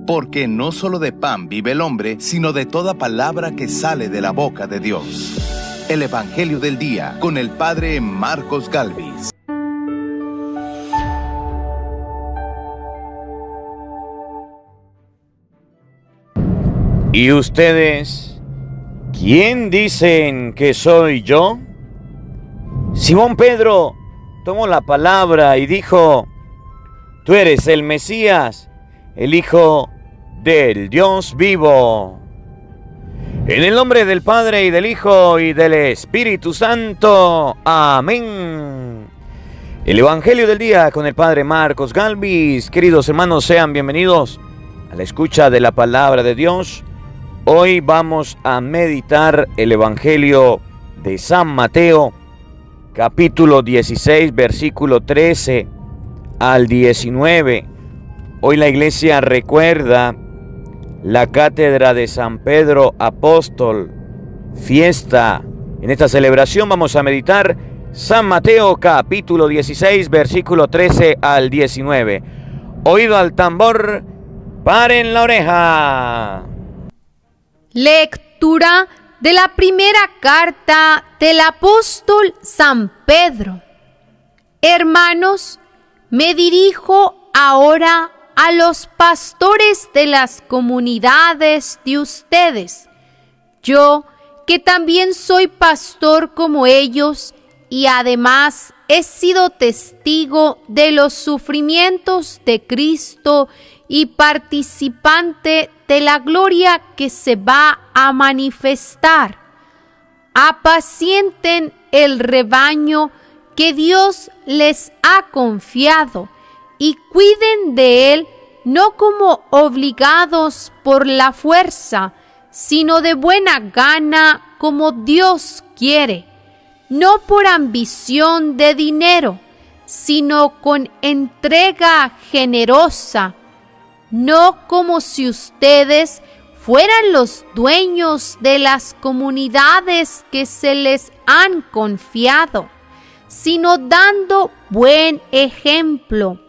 porque no solo de pan vive el hombre, sino de toda palabra que sale de la boca de Dios. El Evangelio del Día, con el Padre Marcos Galvis. ¿Y ustedes? ¿Quién dicen que soy yo? Simón Pedro tomó la palabra y dijo: Tú eres el Mesías, el Hijo del Dios vivo. En el nombre del Padre y del Hijo y del Espíritu Santo. Amén. El Evangelio del Día con el Padre Marcos Galvis. Queridos hermanos, sean bienvenidos a la escucha de la palabra de Dios. Hoy vamos a meditar el Evangelio de San Mateo, capítulo 16, versículo 13 al 19. Hoy la iglesia recuerda la cátedra de San Pedro Apóstol, fiesta. En esta celebración vamos a meditar San Mateo, capítulo 16, versículo 13 al 19. Oído al tambor, paren la oreja. Lectura de la primera carta del apóstol San Pedro. Hermanos, me dirijo ahora a los pastores de las comunidades de ustedes. Yo, que también soy pastor como ellos, y además he sido testigo de los sufrimientos de Cristo y participante de la gloria que se va a manifestar. Apacienten el rebaño que Dios les ha confiado y cuiden de él no como obligados por la fuerza, sino de buena gana como Dios quiere, no por ambición de dinero, sino con entrega generosa, no como si ustedes fueran los dueños de las comunidades que se les han confiado, sino dando buen ejemplo.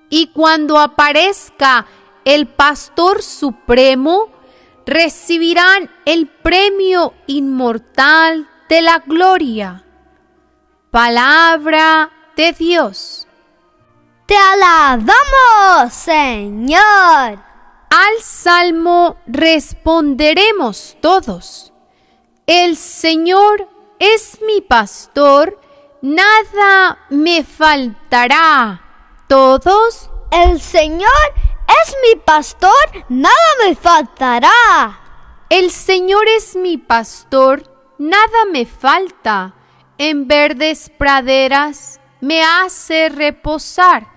Y cuando aparezca el Pastor Supremo, recibirán el premio inmortal de la gloria. Palabra de Dios. ¡Te alabamos, Señor! Al salmo responderemos todos: El Señor es mi pastor, nada me faltará. Todos: El Señor es mi pastor, nada me faltará. El Señor es mi pastor, nada me falta. En verdes praderas me hace reposar,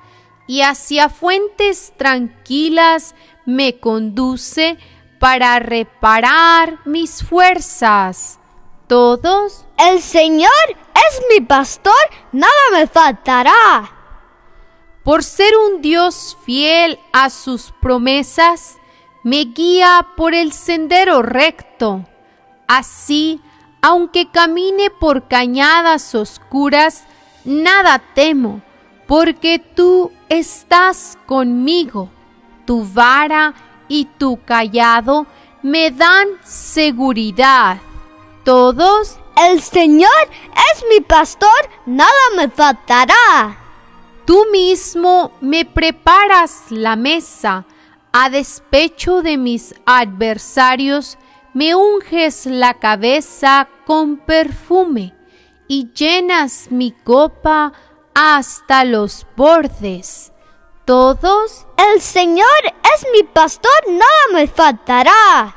y hacia fuentes tranquilas me conduce para reparar mis fuerzas. Todos: El Señor es mi pastor, nada me faltará. Por ser un Dios fiel a sus promesas, me guía por el sendero recto. Así, aunque camine por cañadas oscuras, nada temo, porque tú estás conmigo. Tu vara y tu cayado me dan seguridad. Todos: El Señor es mi pastor, nada me faltará. Tú mismo me preparas la mesa, a despecho de mis adversarios, me unges la cabeza con perfume y llenas mi copa hasta los bordes. Todos: El Señor es mi pastor, nada me faltará.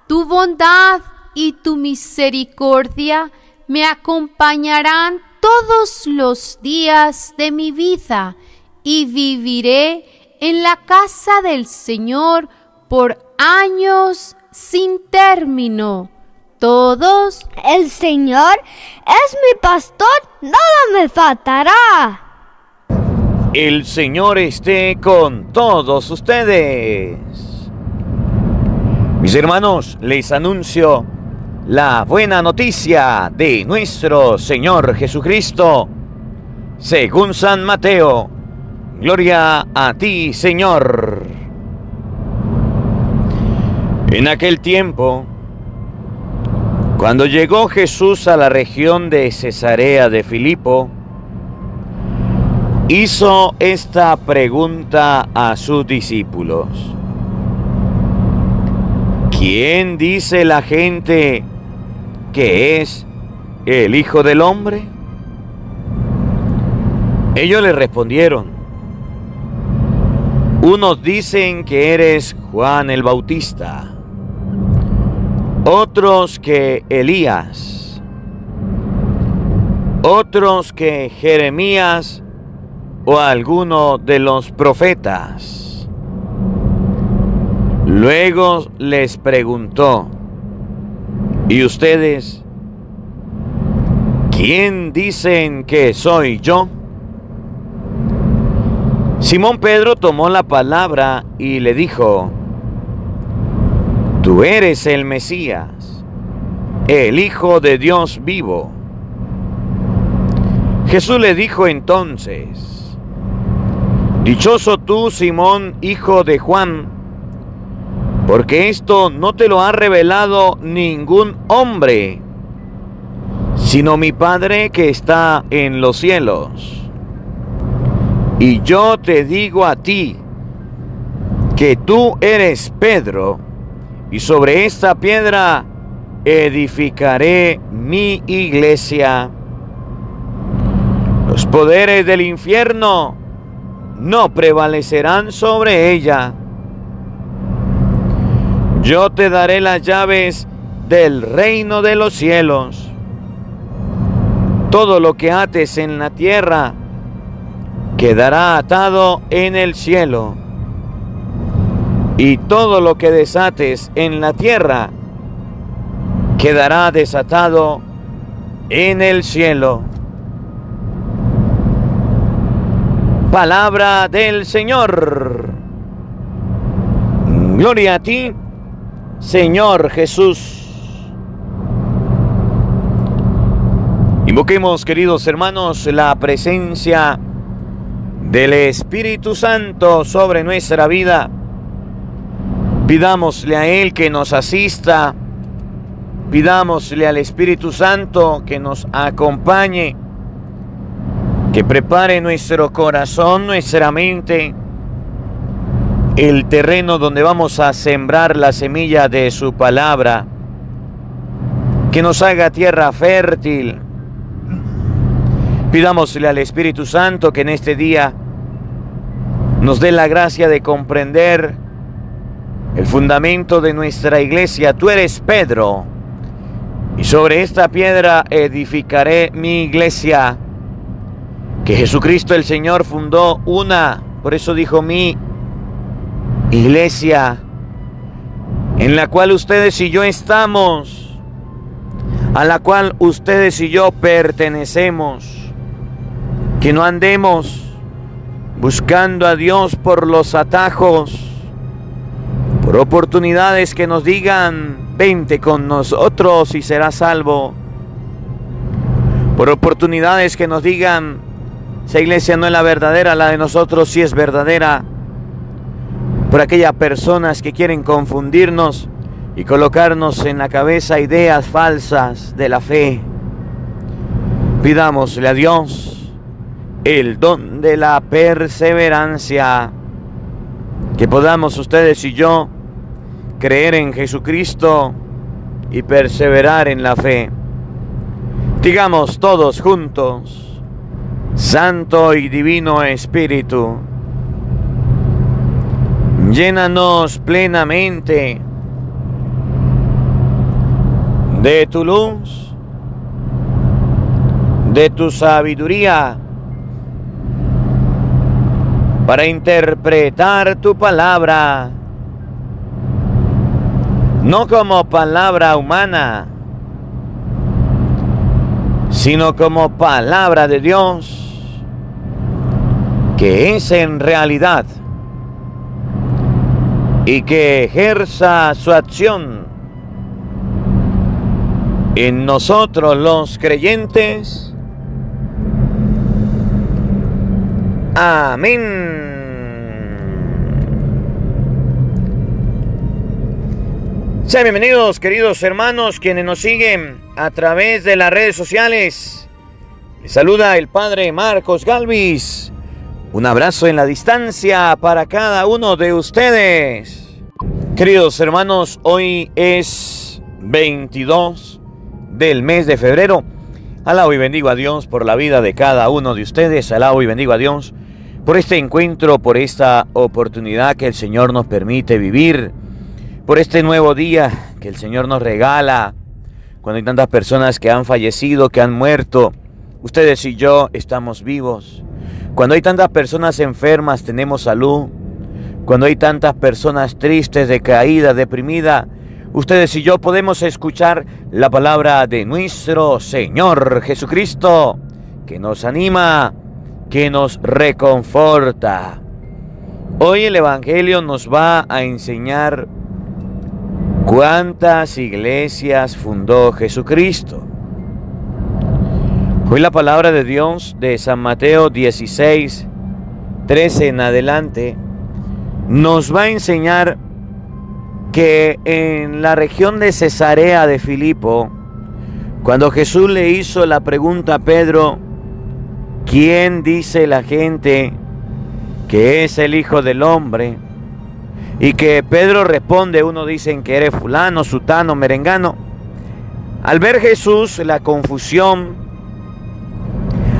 Tu bondad y tu misericordia me acompañarán todos los días de mi vida, y viviré en la casa del Señor por años sin término. Todos: El Señor es mi pastor, nada me faltará. El Señor esté con todos ustedes. Mis hermanos, les anuncio la buena noticia de nuestro Señor Jesucristo, según San Mateo. Gloria a ti, Señor. En aquel tiempo, cuando llegó Jesús a la región de Cesarea de Filipo, hizo esta pregunta a sus discípulos: ¿quién dice la gente que es el Hijo del Hombre? Ellos le respondieron: unos dicen que eres Juan el Bautista, otros que Elías, otros que Jeremías o alguno de los profetas. Luego les preguntó: ¿y ustedes quién dicen que soy yo? Simón Pedro tomó la palabra y le dijo: tú eres el Mesías, el Hijo de Dios vivo. Jesús le dijo entonces: dichoso tú, Simón, hijo de Juan, porque esto no te lo ha revelado ningún hombre, sino mi Padre que está en los cielos. Y yo te digo a ti que tú eres Pedro, y sobre esta piedra edificaré mi iglesia. Los poderes del infierno no prevalecerán sobre ella. Yo te daré las llaves del reino de los cielos. Todo lo que ates en la tierra quedará atado en el cielo, y todo lo que desates en la tierra quedará desatado en el cielo. Palabra del Señor. Gloria a ti, Señor Jesús. Invoquemos, queridos hermanos, la presencia del Espíritu Santo sobre nuestra vida. Pidámosle a Él que nos asista. Pidámosle al Espíritu Santo que nos acompañe, que prepare nuestro corazón, nuestra mente, el terreno donde vamos a sembrar la semilla de su palabra, que nos haga tierra fértil. Pidámosle al Espíritu Santo que en este día nos dé la gracia de comprender el fundamento de nuestra iglesia. Tú eres Pedro, y sobre esta piedra edificaré mi iglesia, que Jesucristo el Señor fundó una, por eso dijo mi iglesia, en la cual ustedes y yo estamos, a la cual ustedes y yo pertenecemos. Que no andemos buscando a Dios por los atajos, por oportunidades que nos digan: vente con nosotros y serás salvo. Por oportunidades que nos digan: esa iglesia no es la verdadera, la de nosotros sí es verdadera. Por aquellas personas que quieren confundirnos y colocarnos en la cabeza ideas falsas de la fe. Pidámosle a Dios el don de la perseverancia, que podamos ustedes y yo creer en Jesucristo y perseverar en la fe. Digamos todos juntos: Santo y Divino Espíritu, llénanos plenamente de tu luz, de tu sabiduría, para interpretar tu palabra, no como palabra humana, sino como palabra de Dios, que es en realidad, y que ejerza su acción en nosotros los creyentes. Amén. Sean bienvenidos, queridos hermanos, quienes nos siguen a través de las redes sociales. Les saluda el Padre Marcos Galvis. Un abrazo en la distancia para cada uno de ustedes. Queridos hermanos, hoy es 22 del mes de febrero. Alabo y bendigo a Dios por la vida de cada uno de ustedes. Alabo y bendigo a Dios por este encuentro, por esta oportunidad que el Señor nos permite vivir, por este nuevo día que el Señor nos regala, cuando hay tantas personas que han fallecido, que han muerto. Ustedes y yo estamos vivos. Cuando hay tantas personas enfermas, tenemos salud. Cuando hay tantas personas tristes, decaídas, deprimidas, ustedes y yo podemos escuchar la palabra de nuestro Señor Jesucristo, que nos anima, que nos reconforta. Hoy el Evangelio nos va a enseñar cuántas iglesias fundó Jesucristo. Hoy la palabra de Dios de San Mateo 16, 13 en adelante nos va a enseñar que en la región de Cesarea de Filipo, cuando Jesús le hizo la pregunta a Pedro, ¿quién dice la gente que es el Hijo del Hombre? Y que Pedro responde, uno dicen que eres fulano, sutano, merengano. Al ver Jesús la confusión,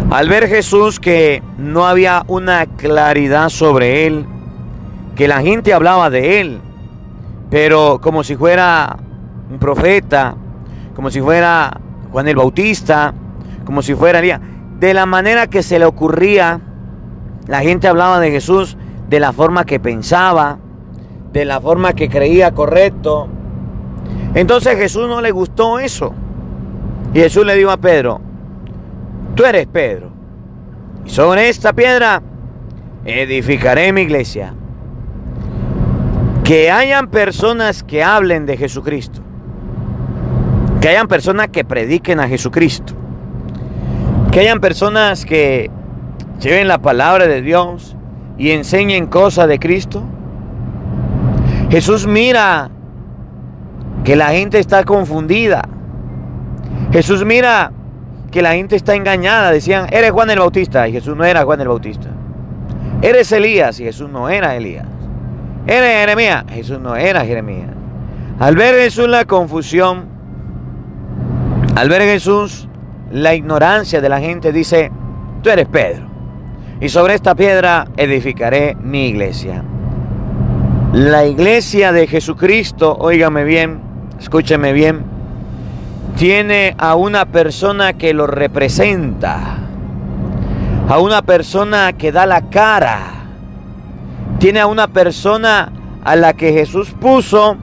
al ver Jesús que no había una claridad sobre él, que la gente hablaba de él, pero como si fuera un profeta, como si fuera Juan el Bautista, como si fuera Elías, de la manera que se le ocurría, la gente hablaba de Jesús de la forma que pensaba, de la forma que creía correcto. Entonces a Jesús no le gustó eso. Y Jesús le dijo a Pedro, tú eres Pedro, y sobre esta piedra edificaré mi iglesia. Que hayan personas que hablen de Jesucristo, que hayan personas que prediquen a Jesucristo, que hayan personas que lleven la palabra de Dios y enseñen cosas de Cristo. Jesús mira que la gente está confundida. Jesús mira que la gente está engañada. Decían, eres Juan el Bautista, y Jesús no era Juan el Bautista. Eres Elías, y Jesús no era Elías. Eres Jeremías, Jesús no era Jeremías. Al ver Jesús la confusión, al ver Jesús la ignorancia de la gente, dice, tú eres Pedro, y sobre esta piedra edificaré mi iglesia. La iglesia de Jesucristo, óigame bien, escúcheme bien, tiene a una persona que lo representa, a una persona que da la cara, tiene a una persona a la que Jesús puso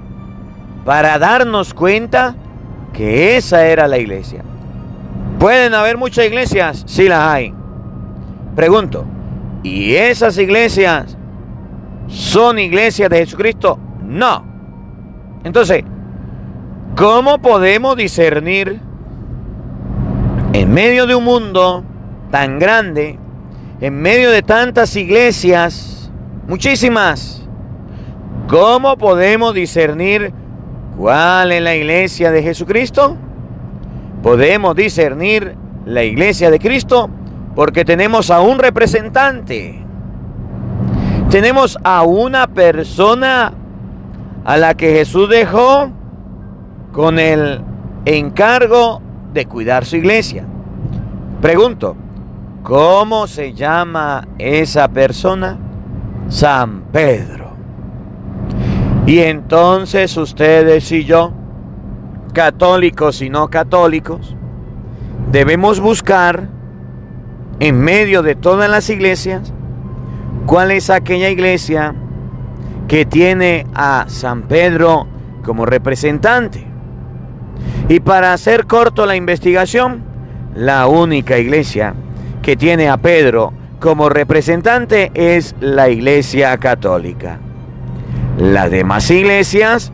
para darnos cuenta que esa era la iglesia. ¿Pueden haber muchas iglesias? Sí las hay. Pregunto, ¿y esas iglesias son iglesias de Jesucristo? No. Entonces, ¿cómo podemos discernir en medio de un mundo tan grande, en medio de tantas iglesias, muchísimas? ¿Cómo podemos discernir cuál es la iglesia de Jesucristo? Podemos discernir la iglesia de Cristo porque tenemos a un representante. Tenemos a una persona a la que Jesús dejó con el encargo de cuidar su iglesia. Pregunto, ¿cómo se llama esa persona? San Pedro. Y entonces ustedes y yo, católicos y no católicos, debemos buscar en medio de todas las iglesias cuál es aquella iglesia que tiene a San Pedro como representante. Y para hacer corto la investigación, la única iglesia que tiene a Pedro como representante es la Iglesia Católica. Las demás iglesias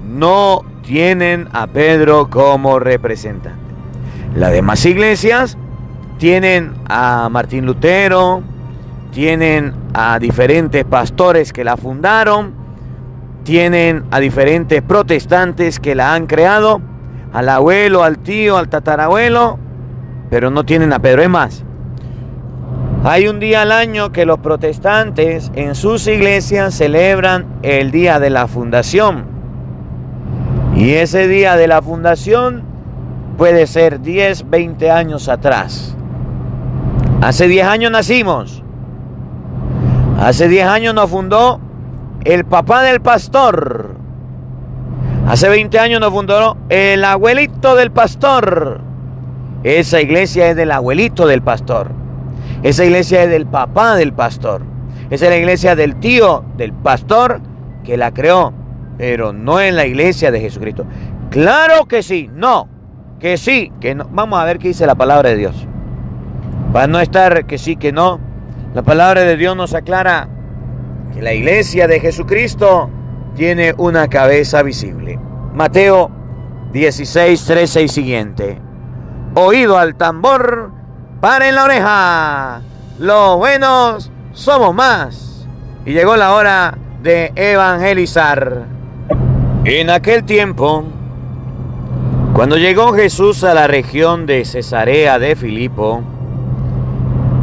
no tienen a Pedro como representante. Las demás iglesias tienen a Martín Lutero, tienen a diferentes pastores que la fundaron, tienen a diferentes protestantes que la han creado, al abuelo, al tío, al tatarabuelo, pero no tienen a Pedro. Es más, hay un día al año que los protestantes en sus iglesias celebran el día de la fundación. Y ese día de la fundación puede ser 10, 20 años atrás. Hace 10 años nacimos. Hace 10 años nos fundó el papá del pastor. Hace 20 años nos fundó el abuelito del pastor. Esa iglesia es del abuelito del pastor. Esa iglesia es del papá del pastor. Esa es la iglesia del tío del pastor que la creó, pero no es la iglesia de Jesucristo. Claro que sí, no, que sí, que no. Vamos a ver qué dice la palabra de Dios. Para no estar que sí, que no. La palabra de Dios nos aclara que la iglesia de Jesucristo tiene una cabeza visible. Mateo 16, 13 y siguiente. Oído al tambor, paren la oreja. Los buenos somos más. Y llegó la hora de evangelizar. En aquel tiempo, cuando llegó Jesús a la región de Cesarea de Filipo,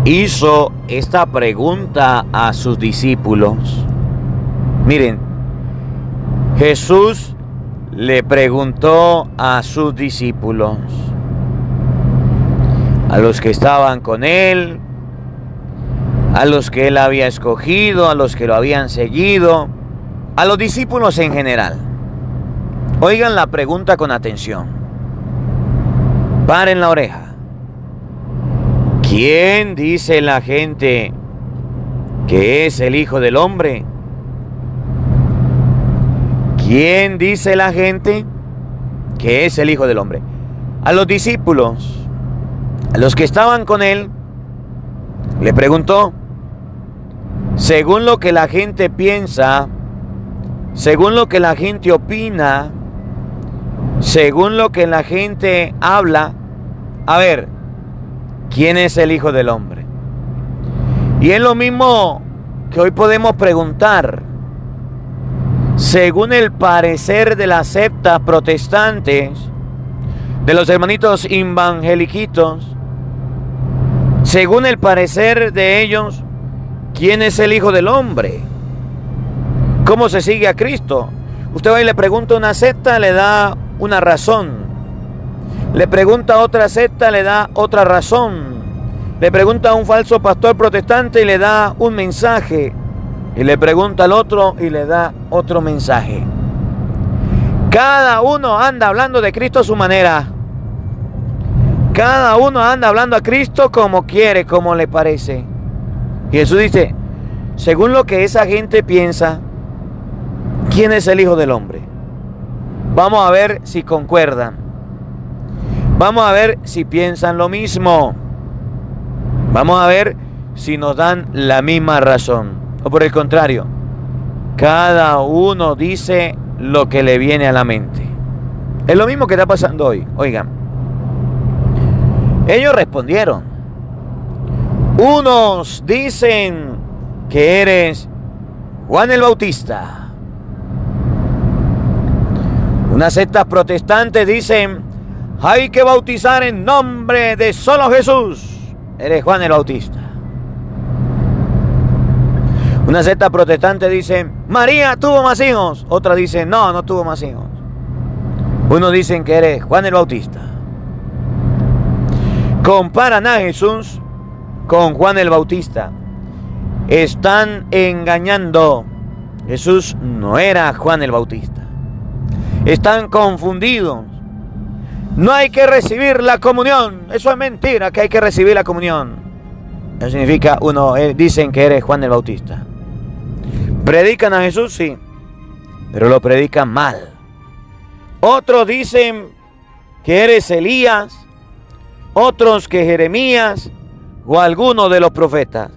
hizo esta pregunta a sus discípulos. Miren, Jesús le preguntó a sus discípulos, a los que estaban con él, a los que él había escogido, a los que lo habían seguido, a los discípulos en general. Oigan la pregunta con atención. Paren la oreja. ¿Quién dice la gente que es el Hijo del Hombre? ¿Quién dice la gente que es el Hijo del Hombre? A los discípulos, a los que estaban con él, le preguntó, según lo que la gente piensa, según lo que la gente opina, según lo que la gente habla, a ver, ¿quién es el Hijo del Hombre? Y es lo mismo que hoy podemos preguntar. Según el parecer de las sectas protestantes, de los hermanitos evangeliquitos, según el parecer de ellos, ¿quién es el Hijo del Hombre? ¿Cómo se sigue a Cristo? Usted va y le pregunta a una secta, le da una razón. Le pregunta a otra secta, le da otra razón. Le pregunta a un falso pastor protestante y le da un mensaje. Y le pregunta al otro y le da otro mensaje. Cada uno anda hablando de Cristo a su manera. Cada uno anda hablando a Cristo como quiere, como le parece. Y Jesús dice, según lo que esa gente piensa, ¿quién es el Hijo del Hombre? Vamos a ver si concuerdan. Vamos a ver si piensan lo mismo. Vamos a ver si nos dan la misma razón. O por el contrario, cada uno dice lo que le viene a la mente. Es lo mismo que está pasando hoy. Oigan, ellos respondieron. Unos dicen que eres Juan el Bautista. Unas sectas protestantes dicen, hay que bautizar en nombre de solo Jesús. Eres Juan el Bautista. Una secta protestante dice, María tuvo más hijos. Otra dice, no, no tuvo más hijos. Unos dicen que eres Juan el Bautista. Comparan a Jesús con Juan el Bautista. Están engañando. Jesús no era Juan el Bautista. Están confundidos. No hay que recibir la comunión. Eso es mentira, que hay que recibir la comunión. Eso significa, dicen que eres Juan el Bautista. Predican a Jesús, sí, pero lo predican mal. Otros dicen que eres Elías, otros que Jeremías o alguno de los profetas.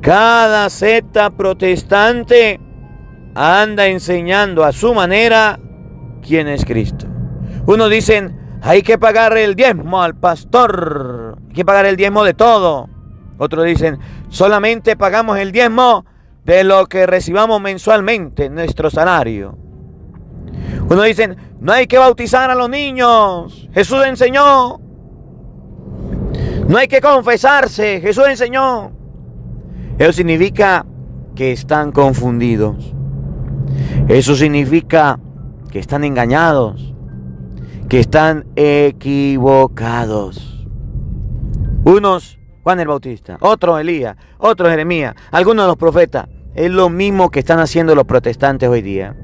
Cada secta protestante anda enseñando a su manera quién es Cristo. Unos dicen, hay que pagar el diezmo al pastor, hay que pagar el diezmo de todo. Otros dicen, solamente pagamos el diezmo de lo que recibamos mensualmente, nuestro salario. Uno dice, no hay que bautizar a los niños, Jesús enseñó. No hay que confesarse, Jesús enseñó. Eso significa que están confundidos. Eso significa que están engañados, que están equivocados. Unos, Juan el Bautista, otros Elías, otros Jeremías, algunos de los profetas. Es lo mismo que están haciendo los protestantes hoy día.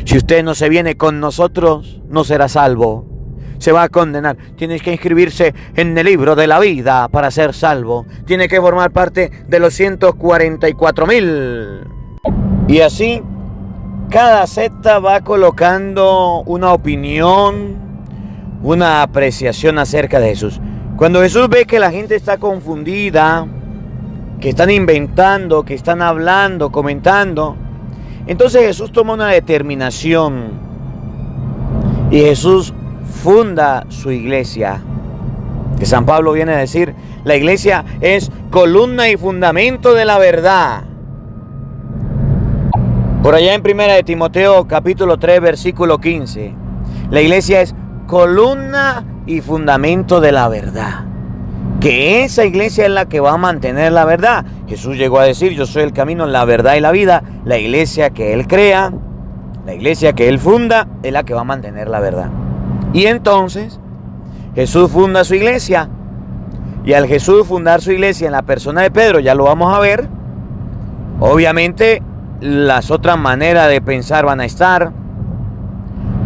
Si usted no se viene con nosotros, no será salvo. Se va a condenar. Tienes que inscribirse en el libro de la vida para ser salvo. Tiene que formar parte de los 144,000. Y así, cada secta va colocando una opinión, una apreciación acerca de Jesús. Cuando Jesús ve que la gente está confundida, que están inventando, que están hablando, comentando, entonces Jesús toma una determinación y Jesús funda su iglesia. Que San Pablo viene a decir, la iglesia es columna y fundamento de la verdad. Por allá en 1 de Timoteo capítulo 3 versículo 15, la iglesia es columna y fundamento de la verdad. Que esa iglesia es la que va a mantener la verdad. Jesús llegó a decir, yo soy el camino, la verdad y la vida. La iglesia que Él crea, la iglesia que Él funda, es la que va a mantener la verdad. Y entonces, Jesús funda su iglesia. Y al Jesús fundar su iglesia en la persona de Pedro, ya lo vamos a ver. Obviamente, las otras maneras de pensar van a estar.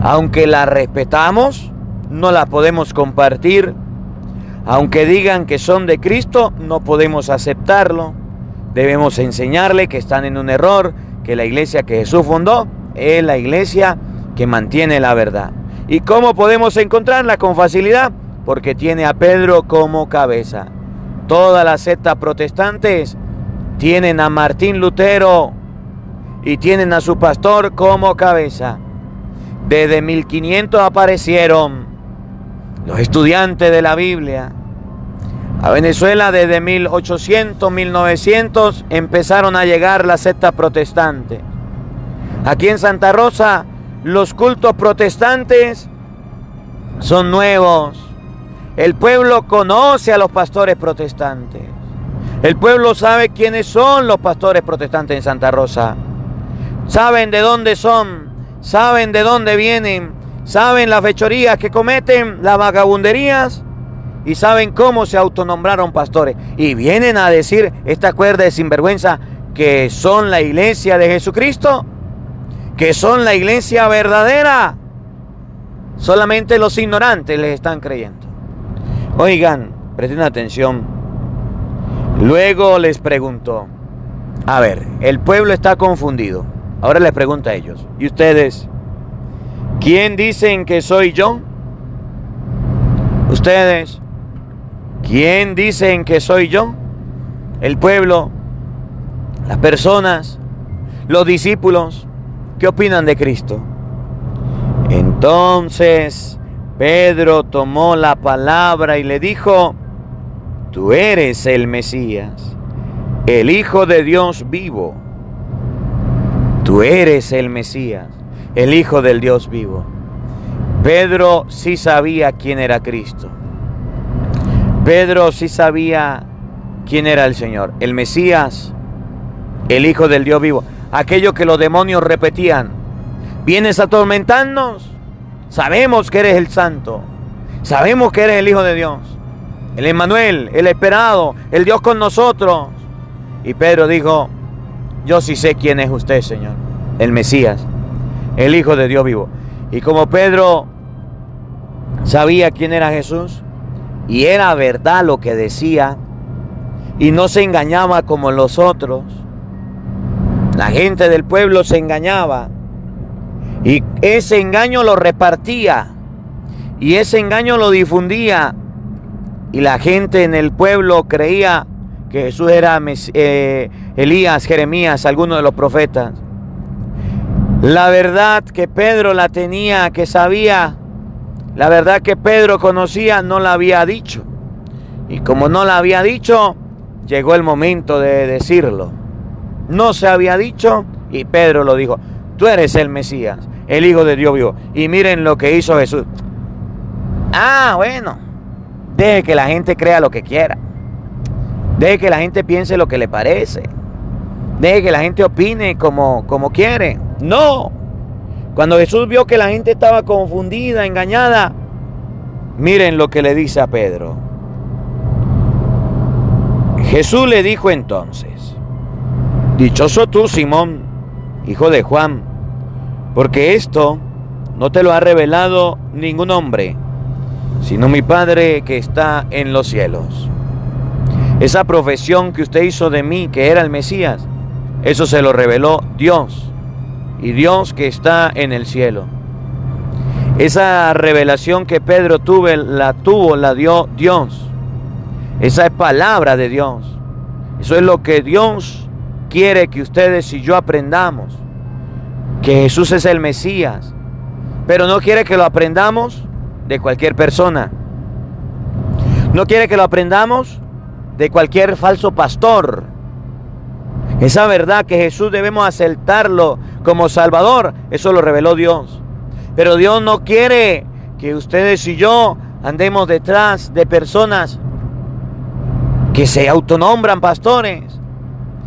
Aunque las respetamos, no las podemos compartir. Aunque digan que son de Cristo, no podemos aceptarlo. Debemos enseñarle que están en un error, que la iglesia que Jesús fundó es la iglesia que mantiene la verdad. ¿Y cómo podemos encontrarla? Con facilidad, porque tiene a Pedro como cabeza. Todas las sectas protestantes tienen a Martín Lutero y tienen a su pastor como cabeza. Desde 1500 aparecieron los estudiantes de la Biblia. A Venezuela desde 1800, 1900 empezaron a llegar las sectas protestantes. Aquí en Santa Rosa los cultos protestantes son nuevos. El pueblo conoce a los pastores protestantes. El pueblo sabe quiénes son los pastores protestantes en Santa Rosa. Saben de dónde son, saben de dónde vienen, saben las fechorías que cometen, las vagabunderías, y saben cómo se autonombraron pastores. Y vienen a decir esta cuerda de sinvergüenza que son la iglesia de Jesucristo, que son la iglesia verdadera. Solamente los ignorantes les están creyendo. Oigan, presten atención. Luego les preguntó, a ver, el pueblo está confundido. Ahora les pregunta a ellos, ¿y ustedes? ¿Quién dicen que soy yo? ¿Ustedes? ¿Quién dicen que soy yo? El pueblo, las personas, los discípulos, ¿qué opinan de Cristo? Entonces Pedro tomó la palabra y le dijo, tú eres el Mesías, el Hijo de Dios vivo. Tú eres el Mesías, el Hijo del Dios vivo. Pedro sí sabía quién era Cristo. Pedro sí sabía quién era el Señor, el Mesías, el Hijo del Dios vivo. Aquello que los demonios repetían, ¿vienes a atormentarnos? Sabemos que eres el Santo, sabemos que eres el Hijo de Dios, el Emmanuel, el esperado, el Dios con nosotros. Y Pedro dijo, yo sí sé quién es usted, Señor, el Mesías, el Hijo de Dios vivo. Y como Pedro sabía quién era Jesús, y era verdad lo que decía, y no se engañaba como los otros, la gente del pueblo se engañaba, y ese engaño lo repartía, y ese engaño lo difundía, y la gente en el pueblo creía que Jesús era Elías, Jeremías, alguno de los profetas. La verdad que Pedro la tenía, que sabía, la verdad que Pedro conocía, no la había dicho. Y como no la había dicho, llegó el momento de decirlo. no se había dicho, y Pedro lo dijo. Tú eres el Mesías, el Hijo de Dios vivo. Y miren lo que hizo Jesús. Bueno, deje que la gente crea lo que quiera. Deje que la gente piense lo que le parece. Deje que la gente opine como quiere. No. Cuando Jesús vio que la gente estaba confundida, engañada, miren lo que le dice a Pedro. Jesús le dijo entonces: dichoso tú, Simón, hijo de Juan, porque esto no te lo ha revelado ningún hombre, sino mi Padre que está en los cielos. Esa profesión que usted hizo de mí, que era el Mesías, eso se lo reveló Dios, y Dios que está en el cielo. Esa revelación que Pedro la dio Dios. Esa es palabra de Dios. Eso es lo que Dios quiere que ustedes y yo aprendamos. Que Jesús es el Mesías. Pero no quiere que lo aprendamos de cualquier persona. No quiere que lo aprendamos de cualquier falso pastor. Esa verdad que Jesús debemos aceptarlo como Salvador, eso lo reveló Dios. Pero Dios no quiere que ustedes y yo andemos detrás de personas que se autonombran pastores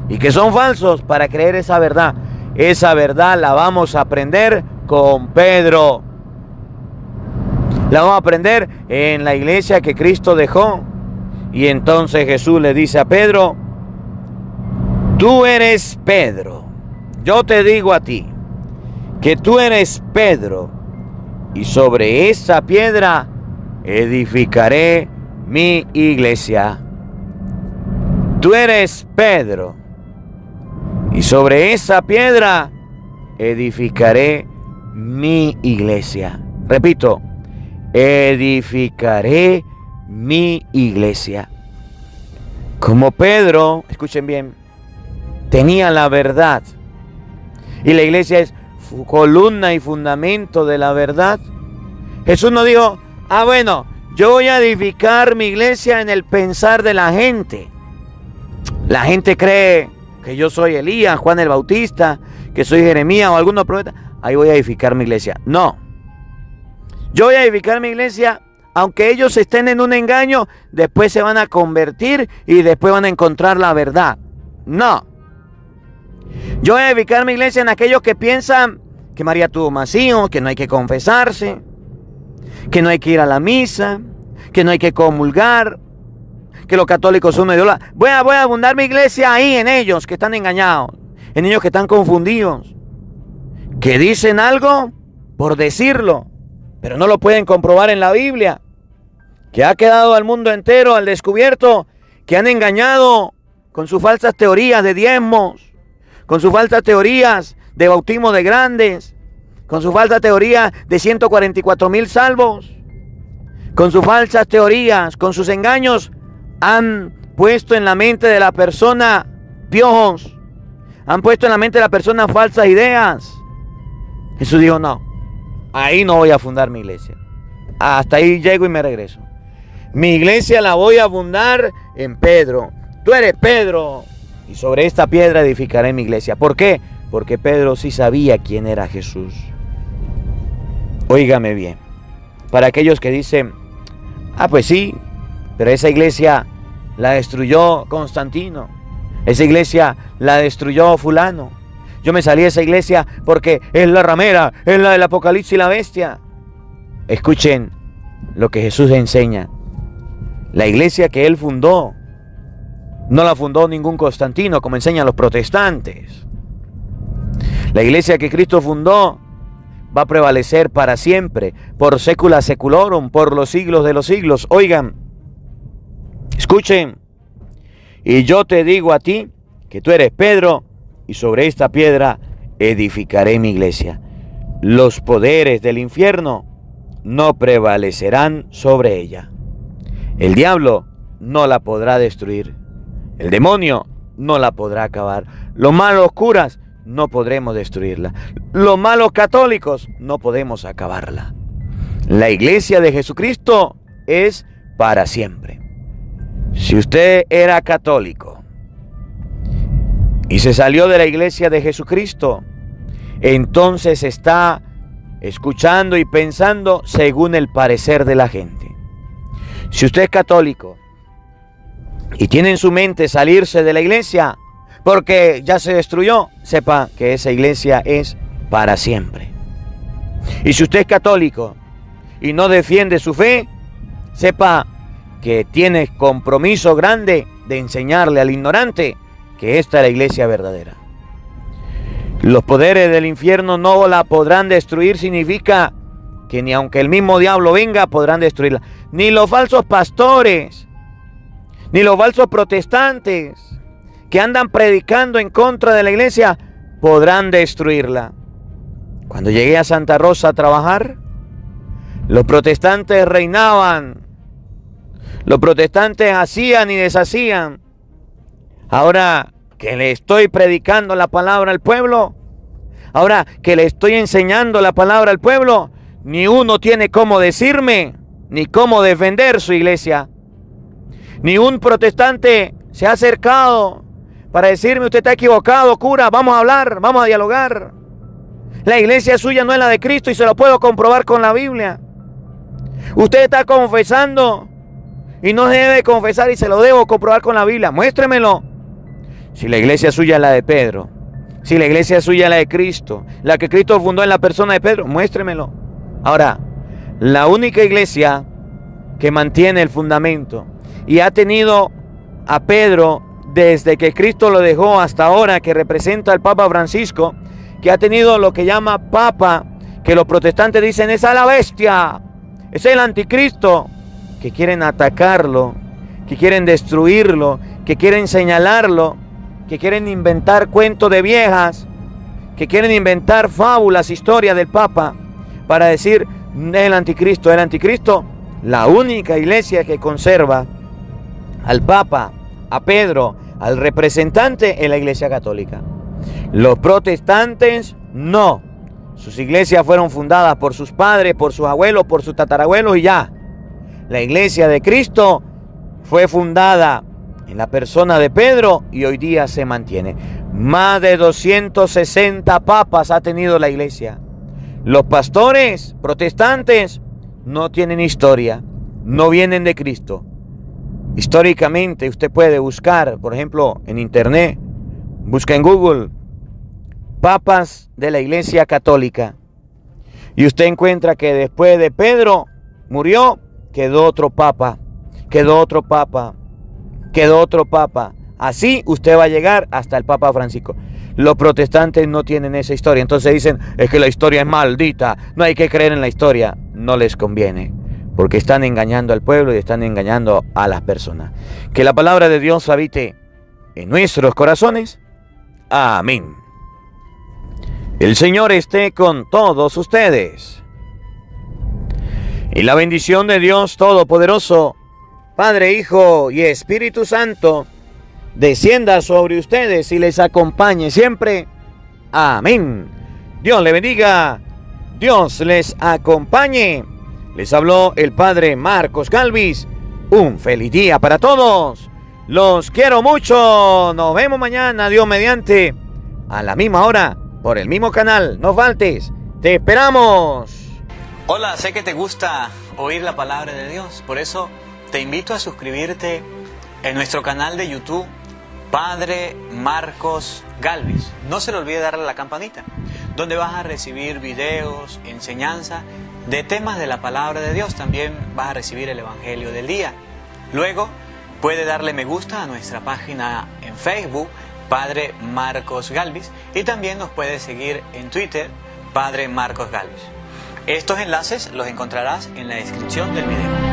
y que son falsos para creer esa verdad. Esa verdad la vamos a aprender con Pedro. La vamos a aprender en la iglesia que Cristo dejó. Y entonces Jesús le dice a Pedro: tú eres Pedro. Yo te digo a ti que tú eres Pedro, y sobre esa piedra edificaré mi iglesia. Tú eres Pedro, y sobre esa piedra edificaré mi iglesia. Repito, edificaré mi iglesia. Como Pedro, escuchen bien, tenía la verdad, y la iglesia es columna y fundamento de la verdad. Jesús no dijo: bueno, yo voy a edificar mi iglesia en el pensar de la gente. La gente cree que yo soy Elías, Juan el Bautista, que soy Jeremías o algunos profetas. Ahí voy a edificar mi iglesia. No. Yo voy a edificar mi iglesia, aunque ellos estén en un engaño, después se van a convertir y después van a encontrar la verdad. No. Yo voy a edificar mi iglesia en aquellos que piensan que María tuvo más hijos, que no hay que confesarse, que no hay que ir a la misa, que no hay que comulgar, que los católicos son idólatras. Voy a abundar mi iglesia ahí en ellos que están engañados, en ellos que están confundidos, que dicen algo por decirlo, pero no lo pueden comprobar en la Biblia, que ha quedado al mundo entero al descubierto, que han engañado con sus falsas teorías de diezmos, con sus falsas teorías de bautismo de grandes, con sus falsas teorías de 144,000 salvos, con sus falsas teorías, con sus engaños, han puesto en la mente de la persona piojos, han puesto en la mente de la persona falsas ideas. Jesús dijo: no, ahí no voy a fundar mi iglesia. Hasta ahí llego y me regreso. Mi iglesia la voy a fundar en Pedro. Tú eres Pedro, y sobre esta piedra edificaré mi iglesia. ¿Por qué? Porque Pedro sí sabía quién era Jesús. Óigame bien. Para aquellos que dicen: pues sí, pero esa iglesia la destruyó Constantino. Esa iglesia la destruyó fulano. Yo me salí de esa iglesia porque es la ramera, es la del Apocalipsis y la bestia. Escuchen lo que Jesús enseña. La iglesia que él fundó, no la fundó ningún Constantino, como enseñan los protestantes. La iglesia que Cristo fundó va a prevalecer para siempre, por secula seculorum, por los siglos de los siglos. Oigan, escuchen. Y yo te digo a ti que tú eres Pedro, y sobre esta piedra edificaré mi iglesia. Los poderes del infierno no prevalecerán sobre ella. El diablo no la podrá destruir. El demonio no la podrá acabar. Los malos curas no podremos destruirla. Los malos católicos no podemos acabarla. La iglesia de Jesucristo es para siempre. Si usted era católico y se salió de la iglesia de Jesucristo, entonces está escuchando y pensando según el parecer de la gente. Si usted es católico y tiene en su mente salirse de la iglesia porque ya se destruyó, sepa que esa iglesia es para siempre. Y si usted es católico y no defiende su fe, sepa que tiene compromiso grande de enseñarle al ignorante que esta es la iglesia verdadera. Los poderes del infierno no la podrán destruir, significa que ni aunque el mismo diablo venga podrán destruirla. Ni los falsos pastores, ni los falsos protestantes que andan predicando en contra de la iglesia podrán destruirla. Cuando llegué a Santa Rosa a trabajar, los protestantes reinaban. Los protestantes hacían y deshacían. Ahora que le estoy predicando la palabra al pueblo, ahora que le estoy enseñando la palabra al pueblo, ni uno tiene cómo decirme, ni cómo defender su iglesia. Ni un protestante se ha acercado para decirme: usted está equivocado, cura, vamos a hablar, vamos a dialogar. La iglesia suya no es la de Cristo y se lo puedo comprobar con la Biblia. Usted está confesando y no se debe confesar y se lo debo comprobar con la Biblia. Muéstremelo. Si la iglesia suya es la de Pedro, si la iglesia suya es la de Cristo, la que Cristo fundó en la persona de Pedro, muéstremelo. Ahora, la única iglesia que mantiene el fundamento y ha tenido a Pedro desde que Cristo lo dejó hasta ahora, que representa al Papa Francisco, que ha tenido lo que llama Papa, que los protestantes dicen es a la bestia, es el anticristo, que quieren atacarlo, que quieren destruirlo, que quieren señalarlo, que quieren inventar cuentos de viejas, que quieren inventar fábulas, historias del Papa, para decir el anticristo. El anticristo, la única iglesia que conserva al Papa, a Pedro, al representante, es la iglesia católica. Los protestantes no. Sus iglesias fueron fundadas por sus padres, por sus abuelos, por sus tatarabuelos y ya. La iglesia de Cristo fue fundada en la persona de Pedro y hoy día se mantiene. Más de 260 papas ha tenido la iglesia. Los pastores protestantes no tienen historia, no vienen de Cristo. Históricamente usted puede buscar, por ejemplo, en internet, busca en Google, papas de la iglesia católica. Y usted encuentra que después de Pedro murió, quedó otro papa, quedó otro papa, quedó otro papa. Así usted va a llegar hasta el Papa Francisco. Los protestantes no tienen esa historia. Entonces dicen, es que la historia es maldita, no hay que creer en la historia. No les conviene, porque están engañando al pueblo y están engañando a las personas. Que la palabra de Dios habite en nuestros corazones. Amén. El Señor esté con todos ustedes. Y la bendición de Dios Todopoderoso, Padre, Hijo y Espíritu Santo, descienda sobre ustedes y les acompañe siempre. Amén. Dios le bendiga. Dios les acompañe. Les habló el Padre Marcos Galvis. Un feliz día para todos. Los quiero mucho. Nos vemos mañana, Dios mediante, a la misma hora, por el mismo canal. No faltes. Te esperamos. Hola, sé que te gusta oír la palabra de Dios. Por eso te invito a suscribirte en nuestro canal de YouTube, Padre Marcos Galvis. No se le olvide darle a la campanita, donde vas a recibir videos, enseñanza de temas de la palabra de Dios. También vas a recibir el Evangelio del día. Luego puede darle me gusta a nuestra página en Facebook, Padre Marcos Galvis, y también nos puede seguir en Twitter, Padre Marcos Galvis. Estos enlaces los encontrarás en la descripción del video.